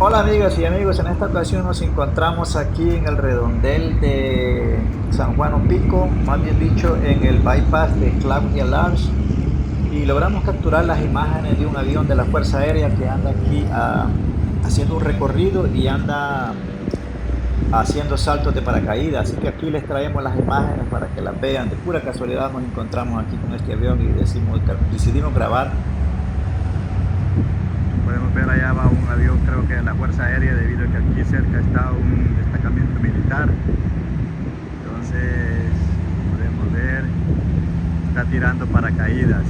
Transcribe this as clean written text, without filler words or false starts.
Hola amigas y amigos, en esta ocasión nos encontramos aquí en el redondel de San Juan Opico, más bien dicho en el bypass de Claudia Lars, y logramos capturar las imágenes de un avión de la Fuerza Aérea que anda aquí haciendo un recorrido y anda haciendo saltos de paracaídas. Así que aquí les traemos las imágenes para que las vean. De pura casualidad nos encontramos aquí con este avión y decidimos grabar. Podemos ver allá va un avión, creo que de la Fuerza Aérea, debido a que aquí cerca está un destacamento militar. Entonces podemos ver, está tirando paracaídas.